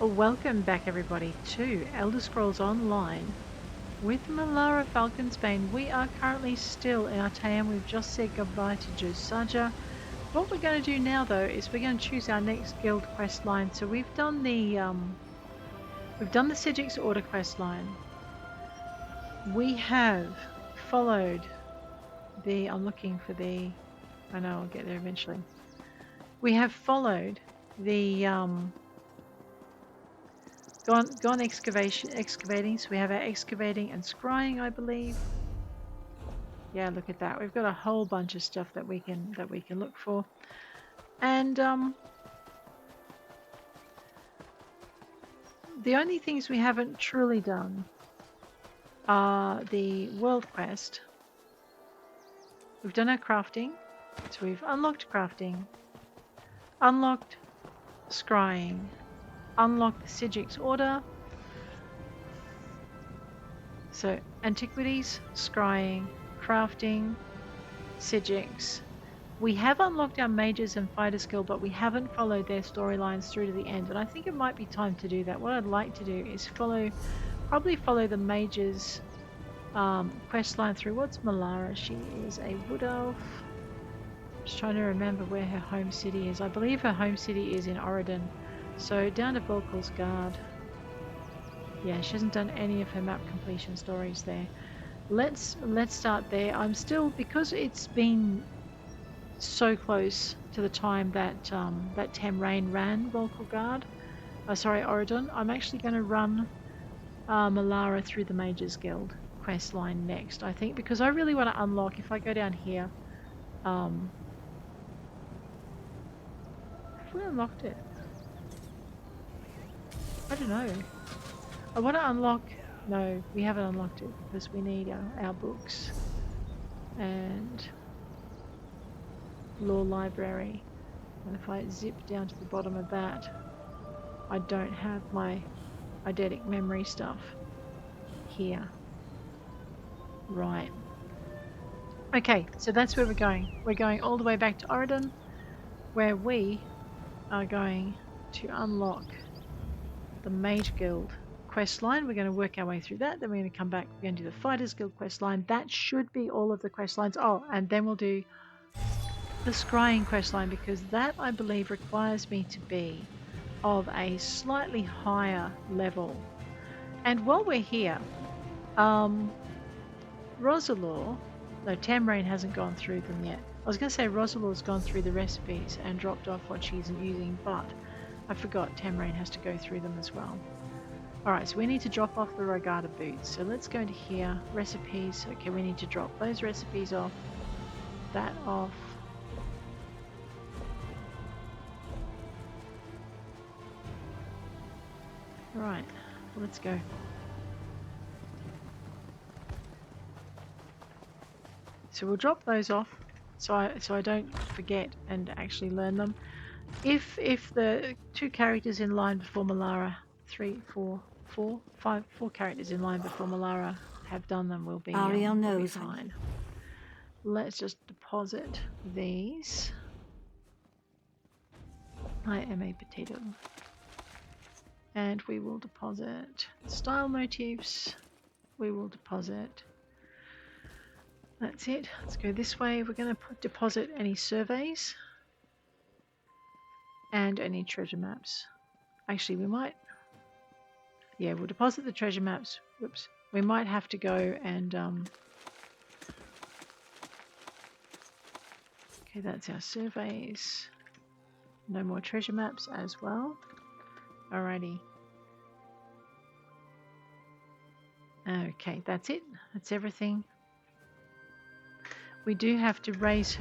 Welcome back everybody to Elder Scrolls Online with Milara Falconsbane. We are currently still in Artaeum. We've just said goodbye to Josaja. What we're going to do now though is we're going to choose our next guild quest line. So we've done the Psijics Order quest line. We have followed the I know I'll get there eventually. We have followed the gone excavating, so we have our excavating and scrying, I believe. Yeah, look at that. We've got a whole bunch of stuff that we can look for. And the only things we haven't truly done are the world quest. We've done our crafting, so we've unlocked crafting, unlocked scrying, unlocked the Psijics Order. So antiquities, scrying, crafting, Psijics. We have unlocked our mages and fighter skill, but we haven't followed their storylines through to the end. And I think it might be time to do that. What I'd like to do is probably follow the mages quest line through. What's Milara? She is a wood elf. Just trying to remember where her home city is. I believe her home city is in Oregon. So down to Vulkhel's Guard. Yeah, she hasn't done any of her map completion stories there. Let's start there. I'm still, because it's been so close to the time that that Tamriel ran Vulkhel Guard. Oregon. I'm actually going to run Milara through the Mages Guild quest line next. I think because I really want to unlock. If I go down here, have we unlocked it? I don't know. I want to unlock. No, we haven't unlocked it because we need our books and law library. And if I zip down to the bottom of that, I don't have my eidetic memory stuff here. Right. Okay, so that's where we're going. We're going all the way back to Oregon, where we are going to unlock the Mage Guild quest line. We're going to work our way through that. Then we're going to come back. We're going to do the Fighters Guild quest line. That should be all of the quest lines. Oh, and then we'll do the Scrying quest line, because that, I believe, requires me to be of a slightly higher level. And while we're here, Rosalor, no, Tamriel hasn't gone through them yet. I was going to say Rosalor's gone through the recipes and dropped off what she isn't using, but I forgot Tamriel has to go through them as well. Alright, so we need to drop off the Rogata boots. So let's go into here, recipes. Okay, we need to drop those recipes off, that off. Alright, let's go. So we'll drop those off so I don't forget and actually learn them. If the two characters in line before Milara, 4 characters in line before Milara have done them, we'll be fine. Let's just deposit these. I am a potato. And we will deposit style motifs. We will deposit. That's it. Let's go this way. We're going to deposit any surveys and any treasure maps. Actually, we might. Yeah, we'll deposit the treasure maps. Whoops. We might have to go and. Okay, that's our surveys. No more treasure maps as well. Alrighty. Okay, that's it. That's everything. We do have to raise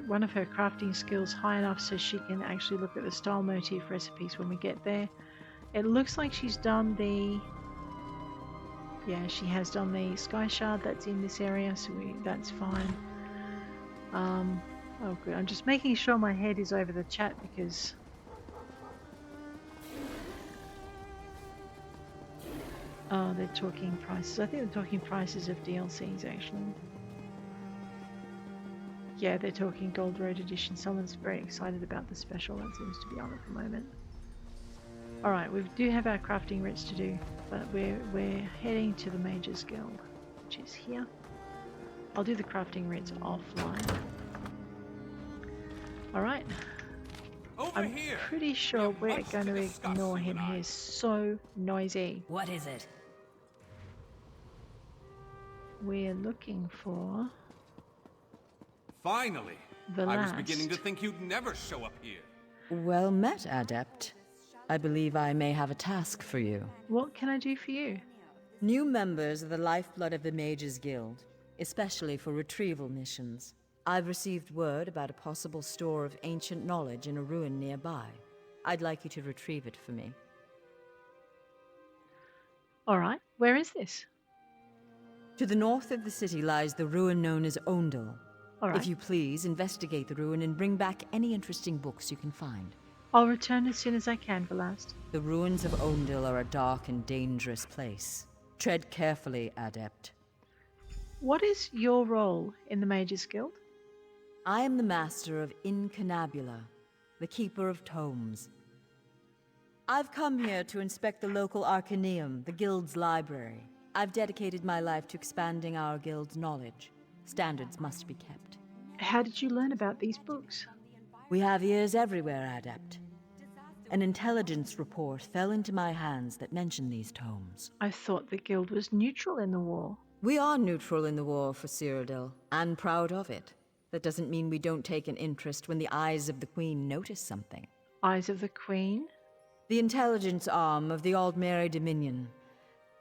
one of her crafting skills high enough so she can actually look at the style motif recipes when we get there. It looks like she's done the... Yeah, she has done the Sky Shard that's in this area, so that's fine. Oh good, I'm just making sure my head is over the chat because... Oh, they're talking prices. I think they're talking prices of DLCs actually. Yeah, they're talking Gold Road Edition. Someone's very excited about the special that seems to be on at the moment. Alright, we do have our crafting writs to do, but we're heading to the Mages Guild, which is here. I'll do the crafting writs offline. Alright. I'm pretty sure we're going to ignore him. He's so noisy. What is it? We're looking for... Finally! Valaste. I was beginning to think you'd never show up here. Well met, Adept. I believe I may have a task for you. What can I do for you? New members are the lifeblood of the Mages Guild, especially for retrieval missions. I've received word about a possible store of ancient knowledge in a ruin nearby. I'd like you to retrieve it for me. Alright, where is this? To the north of the city lies the ruin known as Ondil. Alright. If you please, investigate the ruin and bring back any interesting books you can find. I'll return as soon as I can, Valaste. The ruins of Ondil are a dark and dangerous place. Tread carefully, Adept. What is your role in the Mages Guild? I am the master of Incunabula, the keeper of tomes. I've come here to inspect the local Artaeum, the guild's library. I've dedicated my life to expanding our guild's knowledge. Standards must be kept. How did you learn about these books? We have ears everywhere, Adept. An intelligence report fell into my hands that mentioned these tomes. I thought the guild was neutral in the war. We are neutral in the war for Cyrodiil, and proud of it. That doesn't mean we don't take an interest when the eyes of the Queen notice something. Eyes of the Queen? The intelligence arm of the Aldmeri Dominion.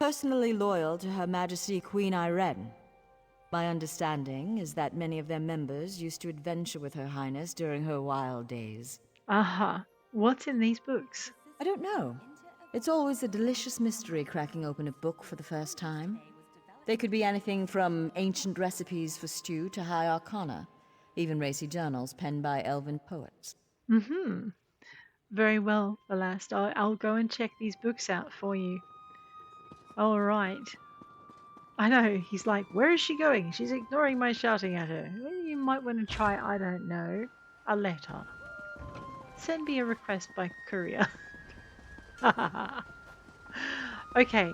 Personally loyal to Her Majesty Queen Irene. My understanding is that many of their members used to adventure with Her Highness during her wild days. Aha. What's in these books? I don't know. It's always a delicious mystery cracking open a book for the first time. They could be anything from ancient recipes for stew to high arcana, even racy journals penned by elven poets. Mm-hmm. Very well, Valaste. I'll go and check these books out for you. All right. I know, he's like, where is she going? She's ignoring my shouting at her. Well, you might want to try, I don't know, a letter. Send me a request by courier. Okay.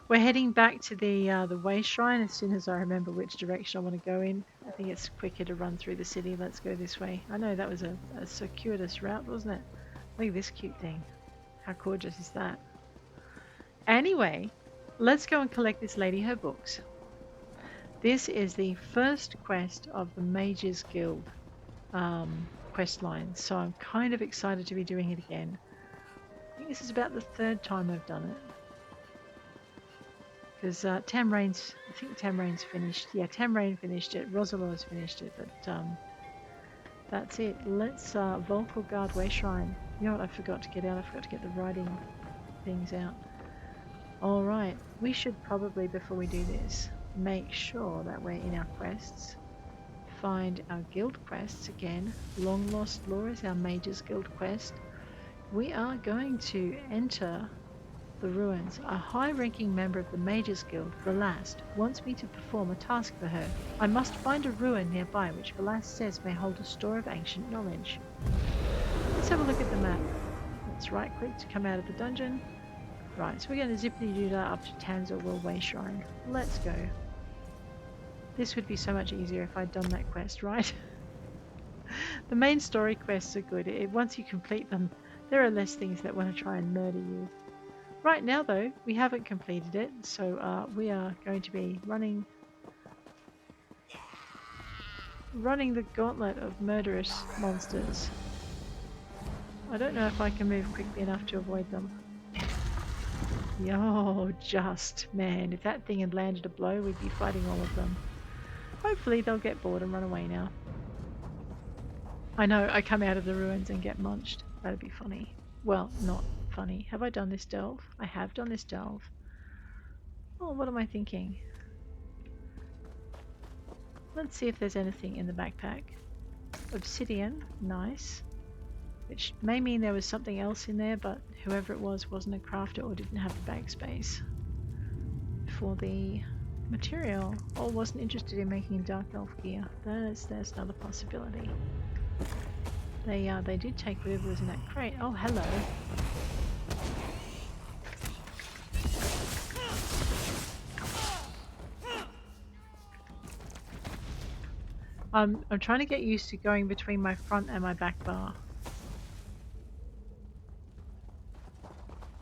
We're heading back to the way shrine as soon as I remember which direction I want to go in. I think it's quicker to run through the city. Let's go this way. I know that was a circuitous route, wasn't it? Look at this cute thing. How gorgeous is that? Anyway, let's go and collect this lady her books. This is the first quest of the Mages Guild quest line, so I'm kind of excited to be doing it again. I think this is about the third time I've done it. Because Tamrain's, I think Tamrain's finished. Yeah, Tamrain finished it. Rosalor's finished it, but that's it. Let's Vulkhel Guard Way Shrine. You know what I forgot to get out? I forgot to get the writing things out. Alright, we should probably, before we do this, make sure that we're in our quests. Find our guild quests again. Long Lost Lore is our Mages Guild quest. We are going to enter the ruins. A high-ranking member of the Mages Guild, Valaste, wants me to perform a task for her. I must find a ruin nearby which Valaste says may hold a store of ancient knowledge. Let's have a look at the map. Let's right-click to come out of the dungeon. Right, so we're going to zippity-doo that up to Tamriel Way Shrine. Let's go. This would be so much easier if I'd done that quest, right? The main story quests are good. Once you complete them, there are less things that want to try and murder you. Right now, though, we haven't completed it, so we are going to be running the gauntlet of murderous monsters. I don't know if I can move quickly enough to avoid them. Yo, man, if that thing had landed a blow, we'd be fighting all of them. Hopefully they'll get bored and run away now. I know, I come out of the ruins and get munched. That'd be funny. Well, not funny. Have I done this delve? I have done this delve. Oh, what am I thinking? Let's see if there's anything in the backpack. Obsidian, nice. Which may mean there was something else in there, but whoever it was wasn't a crafter or didn't have the bag space for the material, or wasn't interested in making dark elf gear. There's another possibility. They did take whatever was in that crate. Oh, hello. I'm trying to get used to going between my front and my back bar.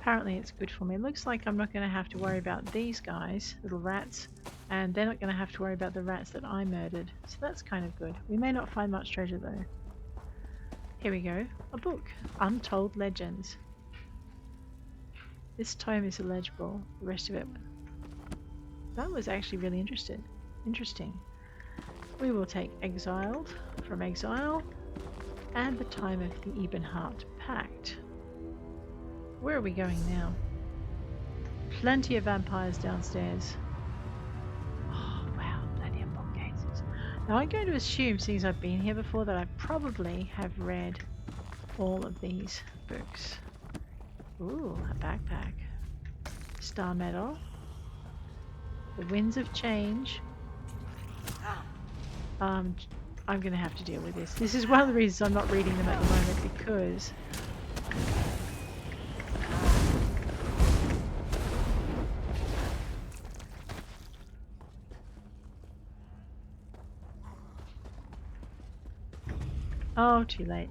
Apparently it's good for me. It looks like I'm not going to have to worry about these guys, little rats, and they're not going to have to worry about the rats that I murdered. So that's kind of good. We may not find much treasure though. Here we go. A book. Untold Legends. This tome is illegible. The rest of it... That was actually really interesting. We will take Exiled from Exile and the Time of the Ebonheart Pact. Where are we going now? Plenty of vampires downstairs. Oh wow, plenty of bookcases. Now I'm going to assume, since I've been here before, that I probably have read all of these books. Ooh, a backpack. Star Medal. The Winds of Change. I'm going to have to deal with this. This is one of the reasons I'm not reading them at the moment, because oh, too late.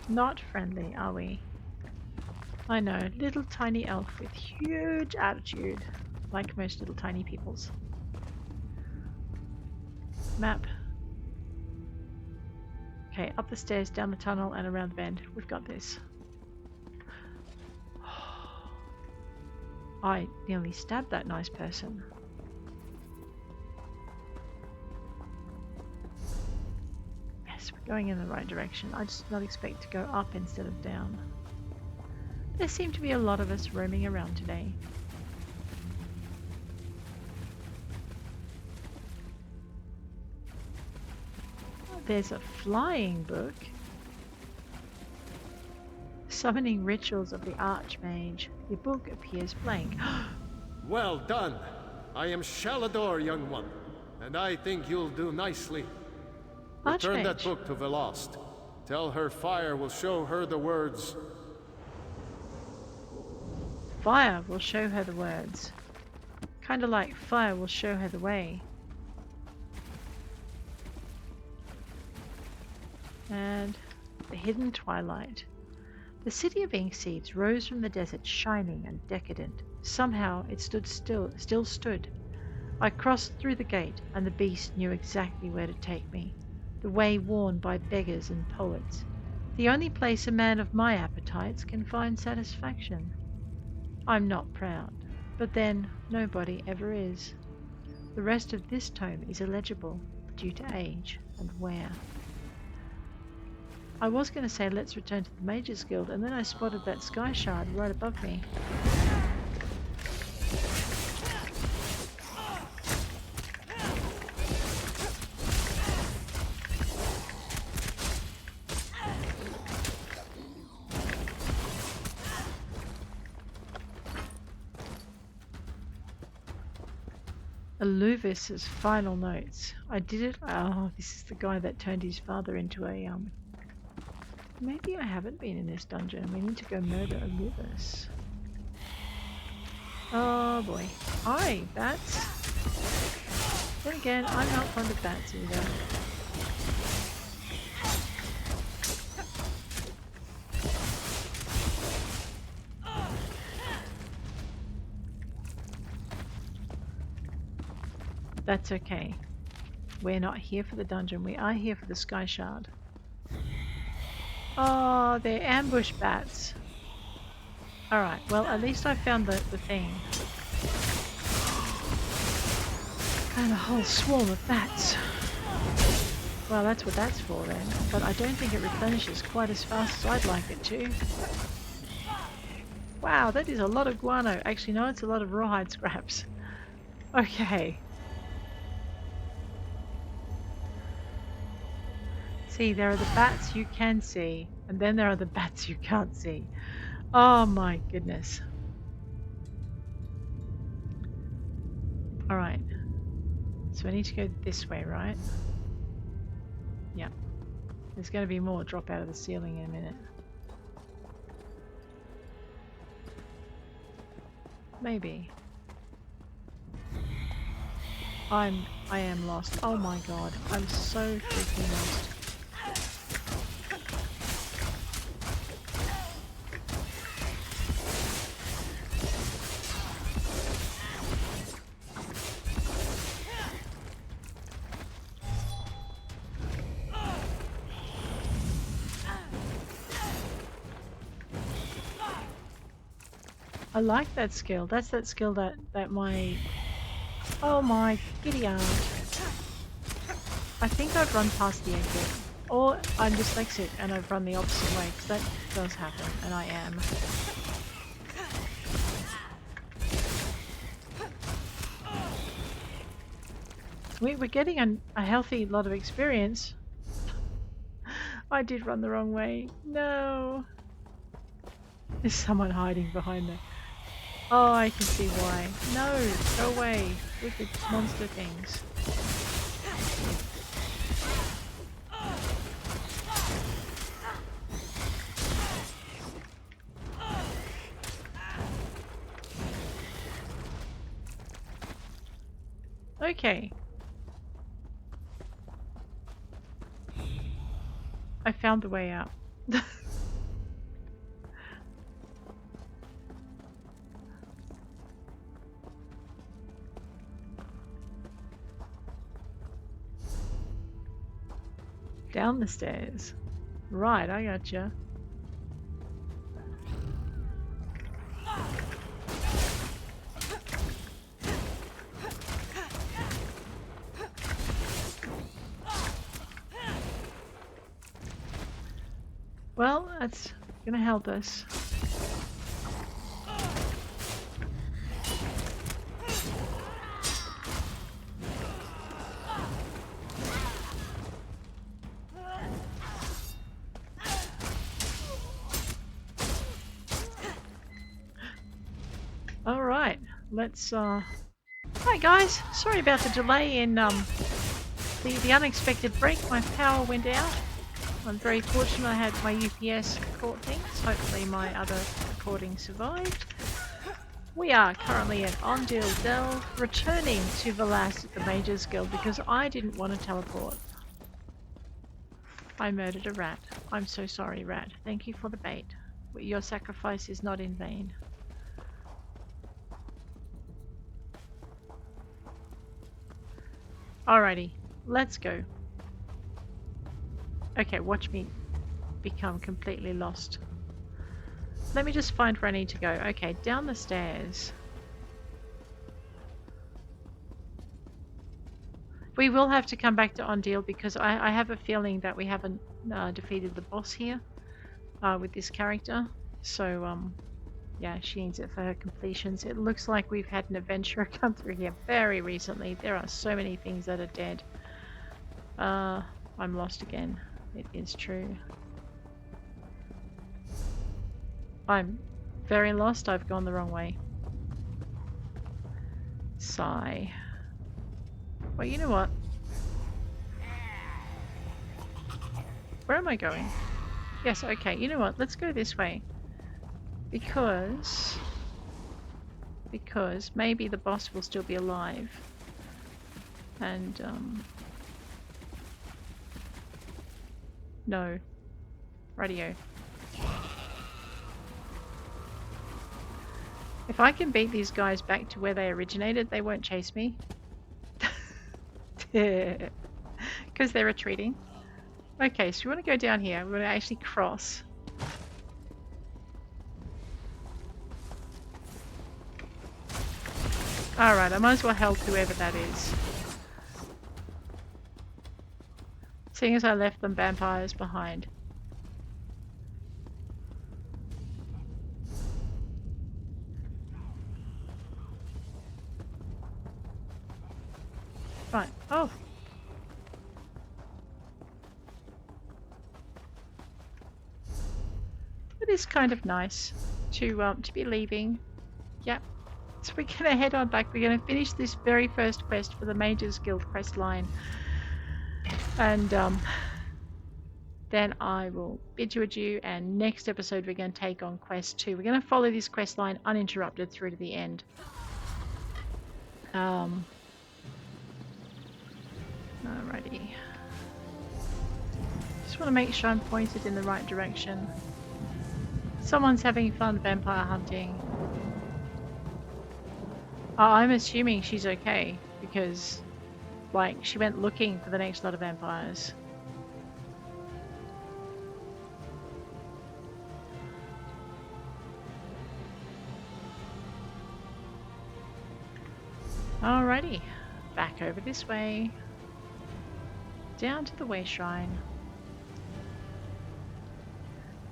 Not friendly, are we? I know, little tiny elf with huge attitude, like most little tiny peoples. Map. Okay, up the stairs, down the tunnel, and around the bend. We've got this. I nearly stabbed that nice person. Yes, we're going in the right direction. I just not expect to go up instead of down. There seem to be a lot of us roaming around today. There's a flying book. Summoning Rituals of the Arch-Mage. The book appears blank. Well done. I am Shalidor, young one, and I think you'll do nicely. Return that Arch-Mage. book to Valaste. Tell her fire will show her the words. Fire will show her the words. Kinda like fire will show her the way. And the hidden Twilight. The city of Inkseeds rose from the desert, shining and decadent. Somehow it still stood. I crossed through the gate, and the beast knew exactly where to take me. The way worn by beggars and poets. The only place a man of my appetites can find satisfaction. I'm not proud, but then nobody ever is. The rest of this tome is illegible due to age and wear. I was going to say let's return to the Mages Guild, and then I spotted that sky shard right above me. Aluvus's final notes. I did it. Oh, this is the guy that turned his father into a Maybe I haven't been in this dungeon. We need to go murder Aluvus. Oh boy. Hi, bats. Then again, I'm not fond of bats either. That's okay. We're not here for the dungeon. We are here for the sky shard. Oh, they're ambush bats. Alright, well at least I found the thing. And a whole swarm of bats. Well, that's what that's for then. But I don't think it replenishes quite as fast as I'd like it to. Wow, that is a lot of guano. Actually, no, it's a lot of rawhide scraps. Okay. See, there are the bats you can see, and then there are the bats you can't see. Oh my goodness. Alright. So I need to go this way, right? Yeah. There's going to be more drop out of the ceiling in a minute. Maybe. I am lost. Oh my god. I'm so freaking lost. I like that skill. That's that skill that my... Oh my giddy aunt. I think I've run past the exit. Or I'm dyslexic and I've run the opposite way, because that does happen, and I am. We're getting a healthy lot of experience. I did run the wrong way. No. There's someone hiding behind there. Oh, I can see why. No, go away. Wicked monster things. Okay. I found the way out. Down the stairs. Right, I gotcha. Well, that's gonna help us. Alright, let's Hi guys! Sorry about the delay in the unexpected break. My power went out. I'm very fortunate I had my UPS caught things. Hopefully my other recording survived. We are currently at Ondil Delve, returning to Valaste at the Mages Guild because I didn't want to teleport. I murdered a rat. I'm so sorry, rat. Thank you for the bait. Your sacrifice is not in vain. Alrighty, let's go. Okay, watch me become completely lost. Let me just find where I need to go. Okay, down the stairs. We will have to come back to Ondil because I have a feeling that we haven't defeated the boss here with this character. So, yeah, she needs it for her completions. It looks like we've had an adventurer come through here very recently. There are so many things that are dead. I'm lost again. It is true. I'm very lost. I've gone the wrong way. Sigh. Well, you know what? Where am I going? Yes, okay. You know what? Let's go this way. Because maybe the boss will still be alive. And, no. Radio. If I can beat these guys back to where they originated, they won't chase me. Because they're retreating. Okay, so we want to go down here. We're going to actually cross. Alright, I might as well help whoever that is. Seeing as I left them vampires behind. Right. Oh. It is kind of nice to be leaving. Yep. So we're gonna head on back. We're gonna finish this very first quest for the Mages Guild quest line. And then I will bid you adieu, and next episode we're going to take on quest 2. We're going to follow this quest line uninterrupted through to the end. Alrighty. Just want to make sure I'm pointed in the right direction. Someone's having fun vampire hunting. I'm assuming she's okay, because, like, she went looking for the next lot of vampires. Alrighty, back over this way, down to the Way Shrine,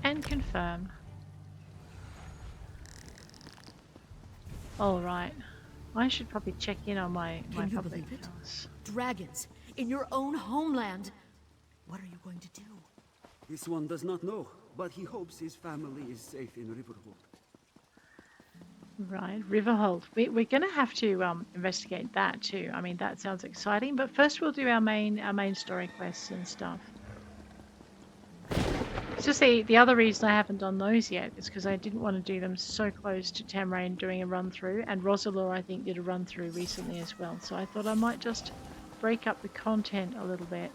and confirm. Alright, I should probably check in on my public house. Dragons in your own homeland. What are you going to do? This one does not know, but he hopes his family is safe in Riverhold. Right, Riverhold. We're going to have to investigate that too. I mean, that sounds exciting. But first, we'll do our main story quests and stuff. It's just the other reason I haven't done those yet is because I didn't want to do them so close to Tamriel doing a run through, and Rosalor I think did a run through recently as well. So I thought I might just break up the content a little bit.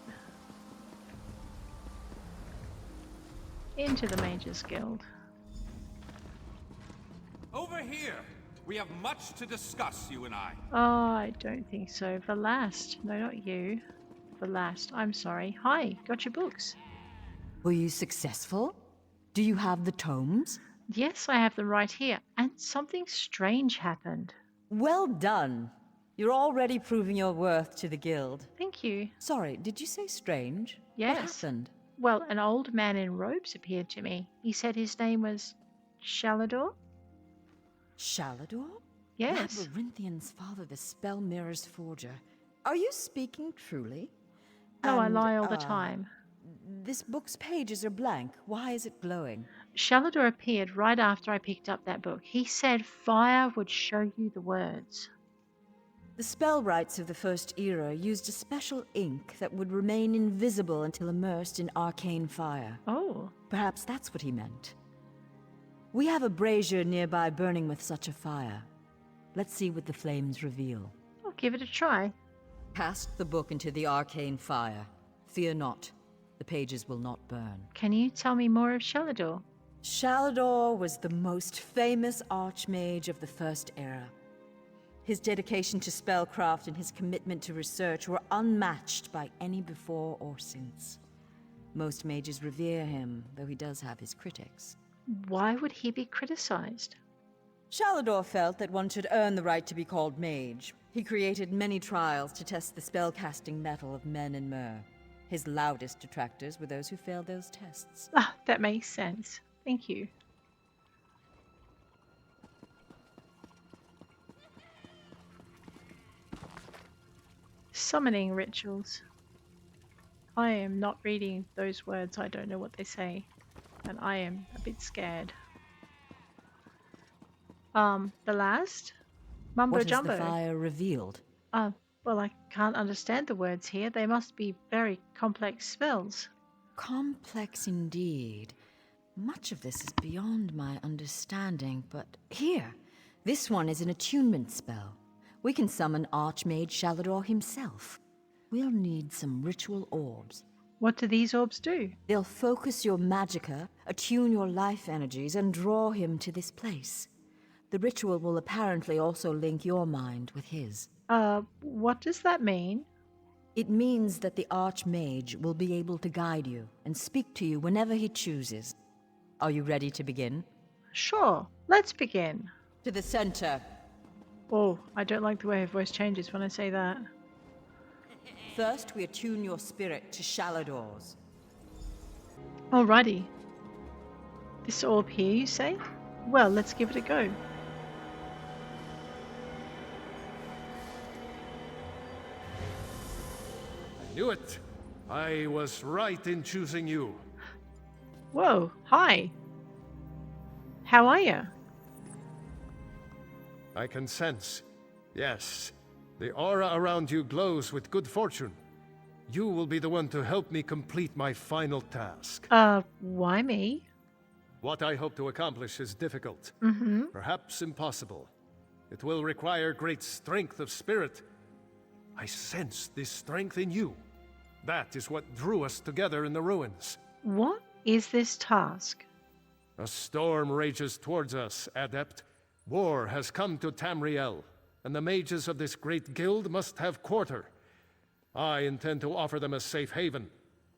Into the Mages Guild. Over here! We have much to discuss, you and I. Oh, I don't think so. Valaste. No, not you. Valaste. I'm sorry. Hi, got your books. Were you successful? Do you have the tomes? Yes, I have them right here. And something strange happened. Well done. You're already proving your worth to the guild. Thank you. Sorry, did you say strange? Yes. What happened? Well, an old man in robes appeared to me. He said his name was Shalidor? Shalidor? Yes. Labyrinthian's father, the spell mirror's forger. Are you speaking truly? No, I And, lie all the time. This book's pages are blank. Why is it glowing? Shalidor appeared right after I picked up that book. He said fire would show you the words. The spellwrights of the First Era used a special ink that would remain invisible until immersed in arcane fire. Oh. Perhaps that's what he meant. We have a brazier nearby burning with such a fire. Let's see what the flames reveal. I'll give it a try. Cast the book into the arcane fire. Fear not. The pages will not burn. Can you tell me more of Shalidor? Shalidor was the most famous Arch-Mage of the First Era. His dedication to spellcraft and his commitment to research were unmatched by any before or since. Most mages revere him, though he does have his critics. Why would he be criticized? Shalidor felt that one should earn the right to be called mage. He created many trials to test the spellcasting mettle of men and mer. His loudest detractors were those who failed those tests. Ah, that makes sense. Thank you. Summoning rituals. I am not reading those words. I don't know what they say. And I am a bit scared. The last? Mumbo What has jumbo. the fire revealed? Well, I can't understand the words here. They must be very complex spells. Complex indeed. Much of this is beyond my understanding, but here, this one is an attunement spell. We can summon Arch-Mage Shalidor himself. We'll need some ritual orbs. What do these orbs do? They'll focus your magicka, attune your life energies, and draw him to this place. The ritual will apparently also link your mind with his. What does that mean? It means that the Arch-Mage will be able to guide you and speak to you whenever he chooses. Are you ready to begin? Sure, let's begin. To the center. Oh, I don't like the way her voice changes when I say that. First, we attune your spirit to Shalidor's. Alrighty. This orb here, you say? Well, let's give it a go. I knew it. I was right in choosing you. Whoa, hi. How are you? I can sense. Yes, the aura around you glows with good fortune. You will be the one to help me complete my final task. Why me? What I hope to accomplish is difficult, perhaps impossible. It will require great strength of spirit. I sense this strength in you. That is what drew us together in the ruins. What is this task? A storm rages towards us, Adept. War has come to Tamriel, and the mages of this great guild must have quarter. I intend to offer them a safe haven,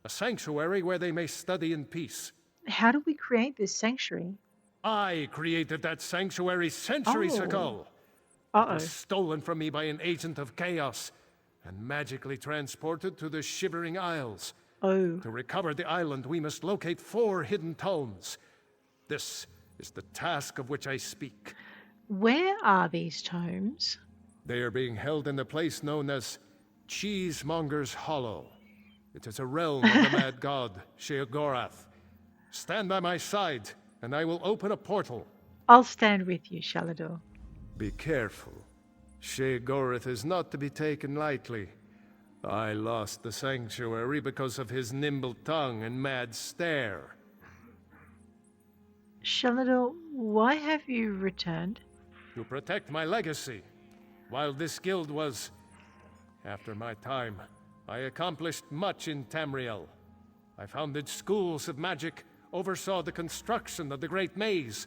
a sanctuary where they may study in peace. How do we create this sanctuary? I created that sanctuary centuries ago. It was stolen from me by an agent of chaos and magically transported to the Shivering Isles. To recover the island, we must locate 4 hidden tomes. This is the task of which I speak. Where are these tomes? They are being held in the place known as Cheesemonger's Hollow. It is a realm of the mad god, Sheogorath. Stand by my side, and I will open a portal. I'll stand with you, Shalidor. Be careful. Sheogorath is not to be taken lightly. I lost the sanctuary because of his nimble tongue and mad stare. Shalidor, why have you returned? To protect my legacy. While this guild was, after my time, I accomplished much in Tamriel. I founded schools of magic, oversaw the construction of the Great Maze,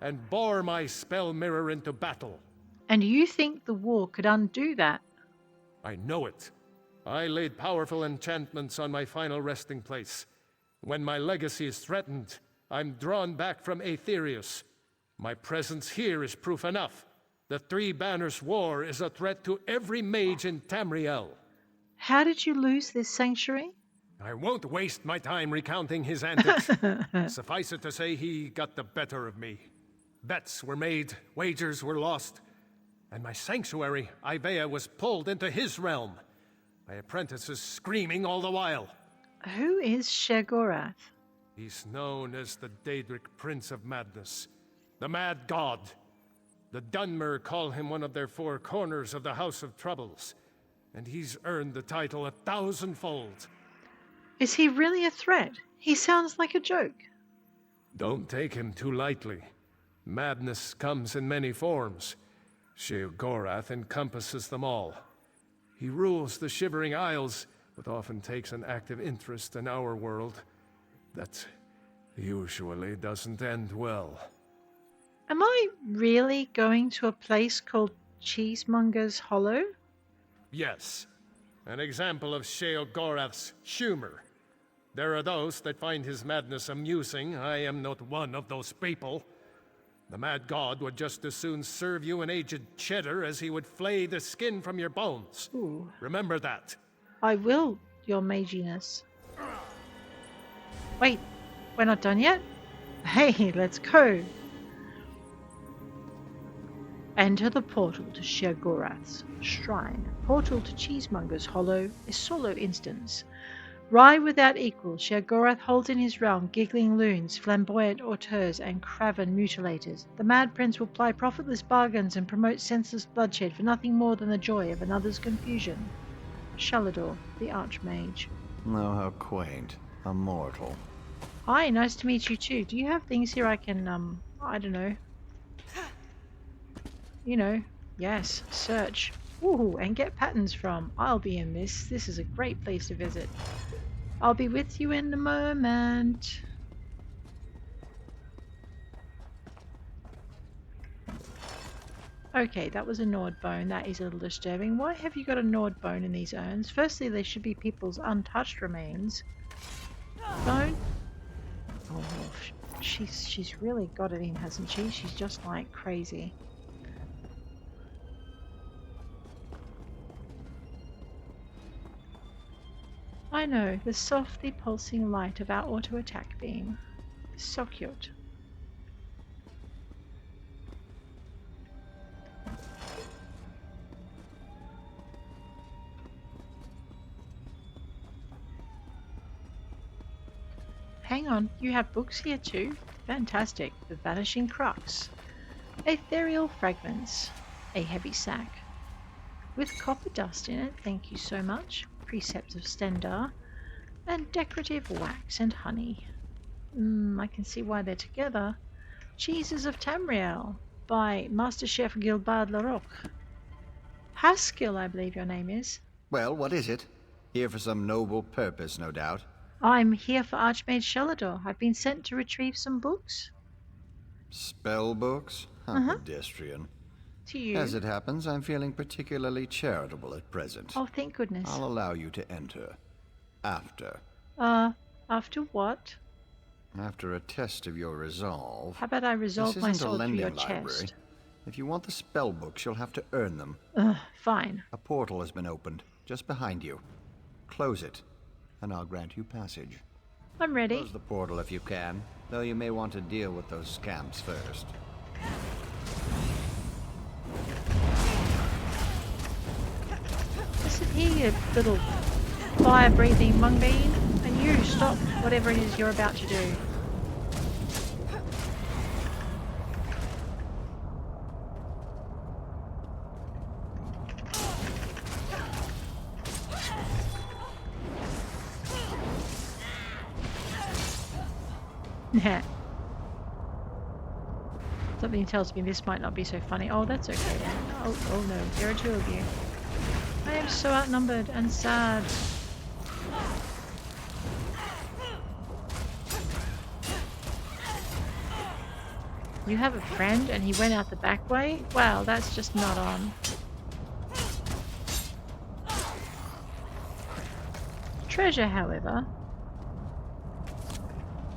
and bore my spell mirror into battle. And you think the war could undo that? I know it. I laid powerful enchantments on my final resting place. When my legacy is threatened, I'm drawn back from Aetherius. My presence here is proof enough. The Three Banners War is a threat to every mage in Tamriel. How did you lose this sanctuary? I won't waste my time recounting his antics. Suffice it to say, he got the better of me. Bets were made, wagers were lost, and my sanctuary, Ivea, was pulled into his realm. My apprentices screaming all the while. Who is Sheogorath? He's known as the Daedric Prince of Madness, the Mad God. The Dunmer call him one of their 4 corners of the House of Troubles, and he's earned the title 1,000-fold. Is he really a threat? He sounds like a joke. Don't take him too lightly. Madness comes in many forms. Sheogorath encompasses them all. He rules the Shivering Isles, but often takes an active interest in our world. That usually doesn't end well. Am I really going to a place called Cheesemonger's Hollow? Yes. An example of Sheogorath's humor. There are those that find his madness amusing. I am not one of those people. The Mad God would just as soon serve you an aged cheddar as he would flay the skin from your bones. Ooh. Remember that. I will, your maginess. Wait, we're not done yet? Hey, let's go. Enter the portal to Sheogorath's shrine. Portal to Cheesemonger's Hollow is solo instance. Rye without equal, Sheogorath holds in his realm giggling loons, flamboyant auteurs, and craven mutilators. The Mad Prince will ply profitless bargains and promote senseless bloodshed for nothing more than the joy of another's confusion. Shalidor, the Arch-Mage. Oh, how quaint. A mortal. Hi, nice to meet you too. Do you have things here I can, I don't know. You know, yes, search. Ooh, and get patterns from. I'll be in this. This is a great place to visit. I'll be with you in a moment. Okay, that was a gnawed bone. That is a little disturbing. Why have you got a gnawed bone in these urns? Firstly, they should be people's untouched remains. Bone? Oh, she's really got it in, hasn't she? She's just like crazy. I know, the softly pulsing light of our auto-attack beam. So cute. Hang on, you have books here too? fantastic. The Vanishing Crux. Ethereal Fragments. A heavy sack. With copper dust in it, thank you so much. Precepts of Stendar. And decorative wax and honey. I can see why they're together. Cheeses of Tamriel by Master Chef Gilbard Larocque. Haskell, I believe your name is. Well, what is it? Here for some noble purpose, no doubt. I'm here for Arch-Mage Shalidor. I've been sent to retrieve some books. Spell books? How pedestrian. To you. As it happens, I'm feeling particularly charitable at present. Oh, thank goodness. I'll allow you to enter. After. After what? After a test of your resolve. How about I resolve my This isn't a sword through your lending library. chest? If you want the spell books, you'll have to earn them. Fine. A portal has been opened, just behind you. Close it, and I'll grant you passage. I'm ready. Close the portal if you can, though you may want to deal with those scamps first. Listen here, you little fire-breathing mungbean. And you, stop whatever it is you're about to do. Something tells me this might not be so funny. Oh, that's okay then. Oh no, there are two of you. I am so outnumbered and sad. You have a friend and he went out the back way? Wow, that's just not on. Treasure, however.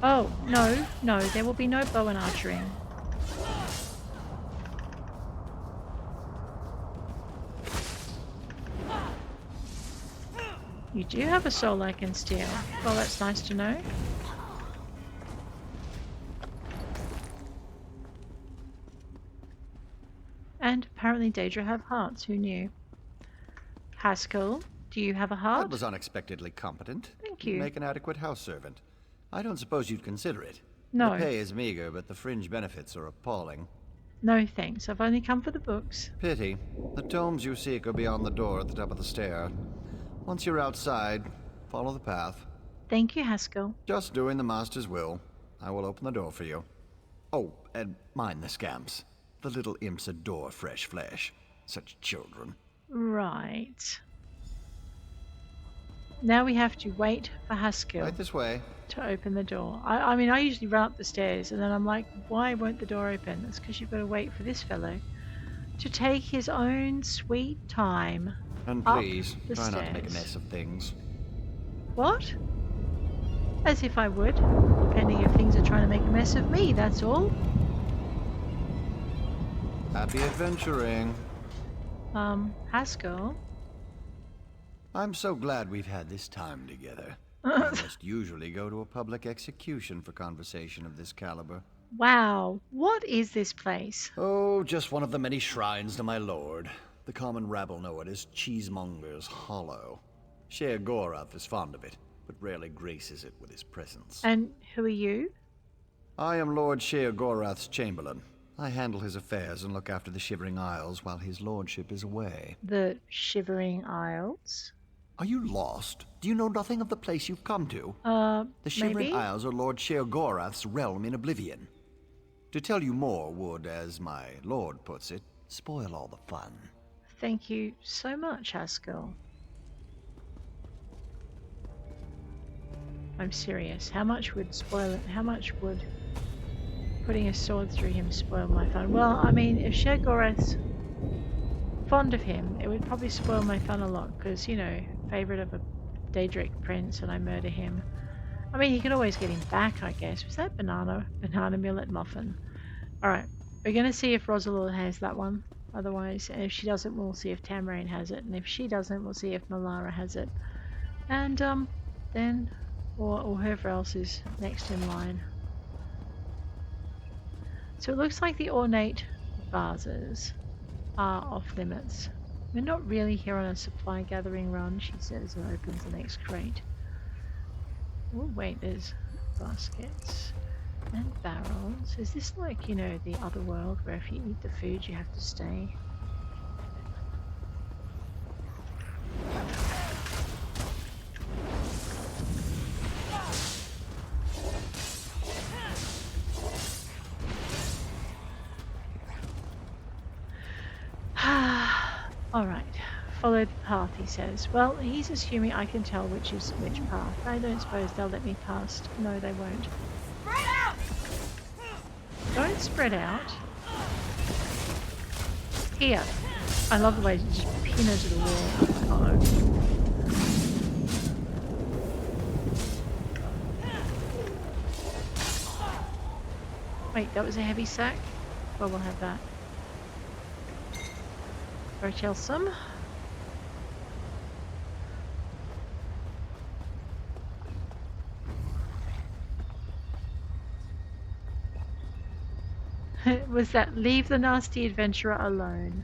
Oh, no, there will be no bow and archery. You do have a soul I can steal. Well, that's nice to know. And apparently Daedra have hearts, who knew? Haskell, do you have a heart? That was unexpectedly competent. Thank you. Make an adequate house servant. I don't suppose you'd consider it. No. The pay is meager, but the fringe benefits are appalling. No thanks, I've only come for the books. Pity. The tomes you seek are beyond the door at the top of the stair. Once you're outside, follow the path. Thank you, Haskell. Just doing the Master's will. I will open the door for you. Oh, and mind the scamps. The little imps adore fresh flesh. Such children. Right. Now we have to wait for Haskell Right this way. to open the door. I mean, I usually run up the stairs and then I'm like, why won't the door open? It's because you've got to wait for this fellow to take his own sweet time. And Up please, the try not to make a stairs. mess of things. What? As if I would, depending if things are trying to make a mess of me, that's all. Happy adventuring. Haskell? I'm so glad we've had this time together. I must usually go to a public execution for conversation of this caliber. Wow, what is this place? Oh, just one of the many shrines to my lord. The common rabble know it as Cheesemonger's Hollow. Sheogorath is fond of it, but rarely graces it with his presence. And who are you? I am Lord Sheogorath's chamberlain. I handle his affairs and look after the Shivering Isles while his lordship is away. The Shivering Isles? Are you lost? Do you know nothing of the place you've come to? The Shivering maybe? Isles are Lord Sheogorath's realm in oblivion. To tell you more would, as my lord puts it, spoil all the fun. Thank you so much, Haskell. I'm serious. How much would spoil it? How much would putting a sword through him spoil my fun? Well, I mean, if Sheogorath's fond of him, it would probably spoil my fun a lot, because, you know, favourite of a Daedric prince and I murder him. I mean, you could always get him back, I guess. Was that banana millet muffin? Alright, we're going to see if Rosalord has that one. Otherwise, if she doesn't, we'll see if Tamriel has it. And if she doesn't, we'll see if Milara has it. And, then, or whoever else is next in line. So it looks like the ornate vases are off limits. We're not really here on a supply gathering run, she says, and opens the next crate. Oh wait, there's baskets. And barrels. Is this like, you know, the other world where if you eat the food you have to stay? Alright. Follow the path, he says. Well, he's assuming I can tell which is which path. I don't suppose they'll let me past. No, they won't. Spread out! Don't spread out. Here. I love the way you just pin her to the wall. Uh-oh. Wait, that was a heavy sack? Well, we'll have that. Very tillsome. Was that leave the nasty adventurer alone?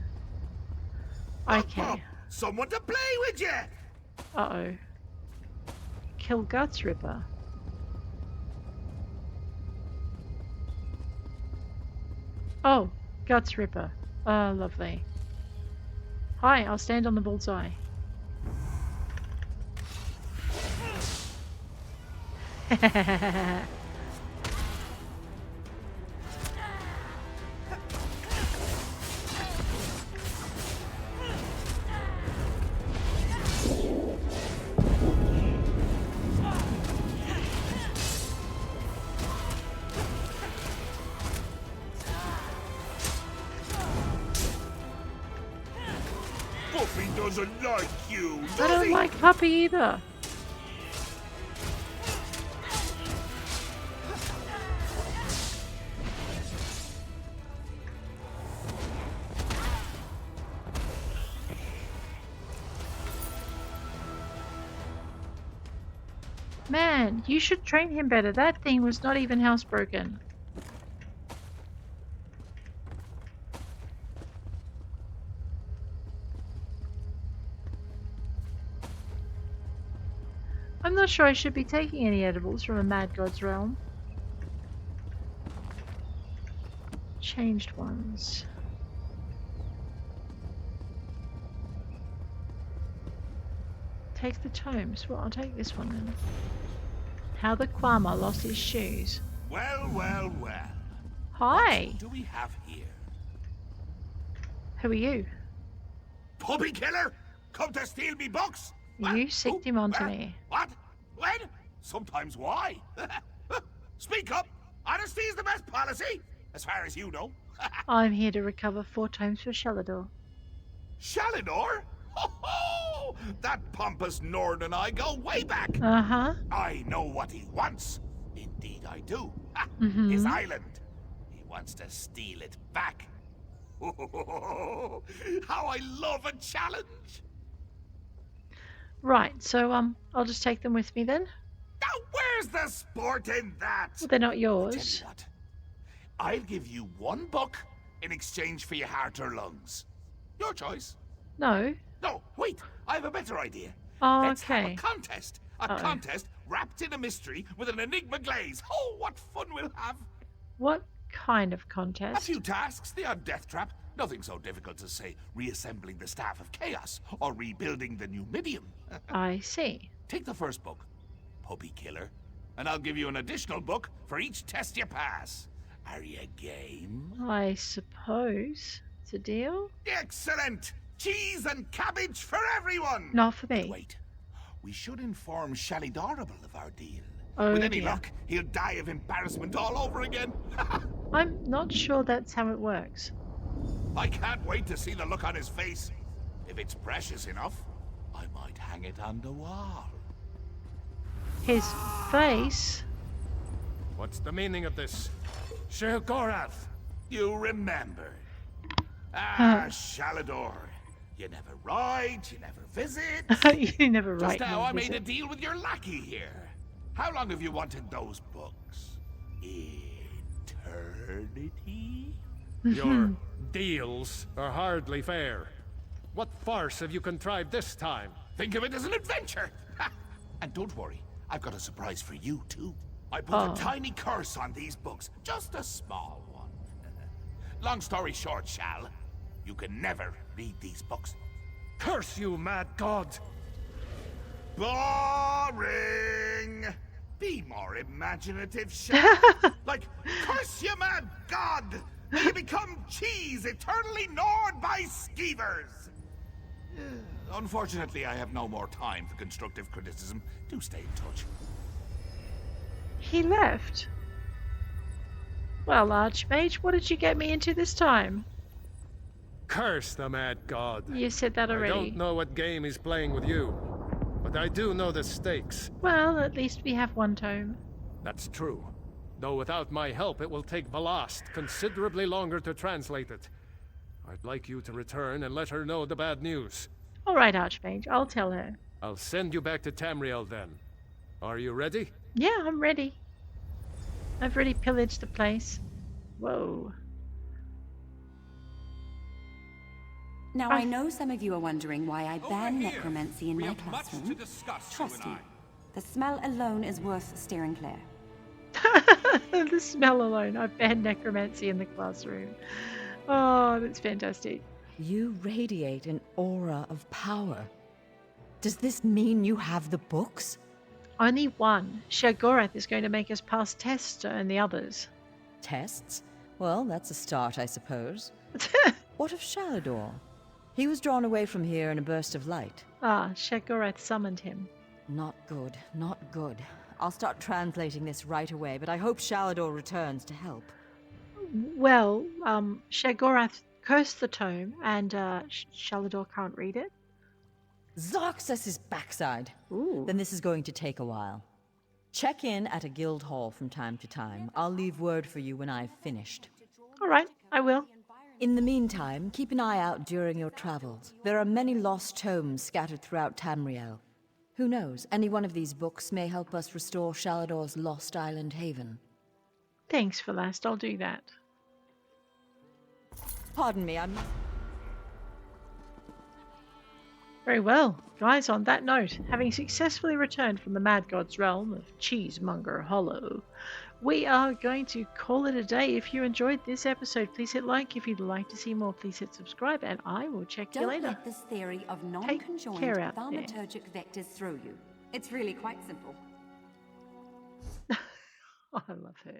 Okay. Someone to play with you! Uh-oh. Kill Gutsripper. Oh, Gutsripper. Oh, lovely. Hi, I'll stand on the bullseye. Puppy doesn't like you, I does don't he? like Puppy either. Man, you should train him better. That thing was not even housebroken. I'm not sure I should be taking any edibles from a mad god's realm. Changed ones. Take the tomes. Well, I'll take this one then. How the Kwama lost his shoes. Well, well, well. Hi! What do we have here? Who are you? Puppy killer? Come to steal me books? You sicked him onto Where? me. What? When? Sometimes why? Speak up! Honesty is the best policy, as far as you know. I'm here to recover 4 tomes for Shalidor. Shalidor? Ho ho! That pompous Nord and I go way back. Uh-huh. I know what he wants. Indeed I do. Ha! Mhm. His island. He wants to steal it back. How I love a challenge! Right, so I'll just take them with me then. Now where's the sport in that? Well, they're not Tell yours. you what, I'll give you 1 book in exchange for your heart or lungs. Your choice. No. No, wait, I have a better idea. Oh, Let's have okay. a contest. A Uh-oh. contest wrapped in a mystery with an enigma glaze. Oh, what fun we'll have. What kind of A contest? few tasks, the odd death trap. Nothing so difficult as, say, reassembling the Staff of Chaos or rebuilding the Numidium. I see. Take the first book, Puppy Killer, and I'll give you an additional book for each test you pass. Are you game? I suppose. It's a deal? Excellent! Cheese and cabbage for everyone! Not for But me. wait, we should inform Shalidor of our deal. Oh, With any dear. luck, he'll die of embarrassment all over again. I'm not sure that's how it works. I can't wait to see the look on his face. If it's precious enough, I might hang it on the wall. His face? What's the meaning of this? Sheogorath! You remember. Huh. Shalidor. You never ride, you never visit. You never write. Just now nor I made a visit. deal with your lackey here. How long have you wanted those books? Eternity? Your deals are hardly fair. What farce have you contrived this time? Think of it as an adventure. Ha! And don't worry, I've got a surprise for you too. I put a tiny curse on these books, just a small one. Long story short, Shal, you can never read these books. Curse you, mad god! Boring! Be more imaginative, Shal. Like, curse you, mad god! May you become cheese eternally gnawed by skeevers! Unfortunately, I have no more time for constructive criticism. Do stay in touch. He left. Well, Arch-Mage, what did you get me into this time? Curse the mad god. You said that already. I don't know what game he's playing with you, but I do know the stakes. Well, at least we have one tome. That's true. Though without my help, it will take Valaste considerably longer to translate it. I'd like you to return and let her know the bad news. All right, Arch-Mage, I'll tell her. I'll send you back to Tamriel then. Are you ready? Yeah, I'm ready. I've already pillaged the place. Whoa. Now, I know some of you are wondering why I ban Over here. necromancy in We my have much classroom. to discuss, Trust you me, and the smell alone is worth steering clear. The smell alone. I banned necromancy in the classroom. Oh, that's fantastic. You radiate an aura of power. Does this mean you have the books? Only one. Sheogorath is going to make us pass tests to earn the others. Tests? Well, that's a start, I suppose. What of Shalidor? He was drawn away from here in a burst of light. Sheogorath summoned him. Not good, not good. I'll start translating this right away, but I hope Shalidor returns to help. Well, Sheogorath cursed the tome, and Shalidor can't read it. Zarxus' backside. Ooh. Then this is going to take a while. Check in at a guild hall from time to time. I'll leave word for you when I've finished. All right, I will. In the meantime, keep an eye out during your travels. There are many lost tomes scattered throughout Tamriel. Who knows, any one of these books may help us restore Shalidor's lost island haven. Thanks, Valaste. I'll do that. Pardon me, I'm... Very well. Guys, on that note, having successfully returned from the Mad God's realm of Cheesemonger Hollow, we are going to call it a day. If you enjoyed this episode, please hit like. If you'd like to see more, please hit subscribe, and I will check you Don't later. let this theory of care non-conjoined out there. thaumaturgic vectors throw you. It's really quite simple. I love her.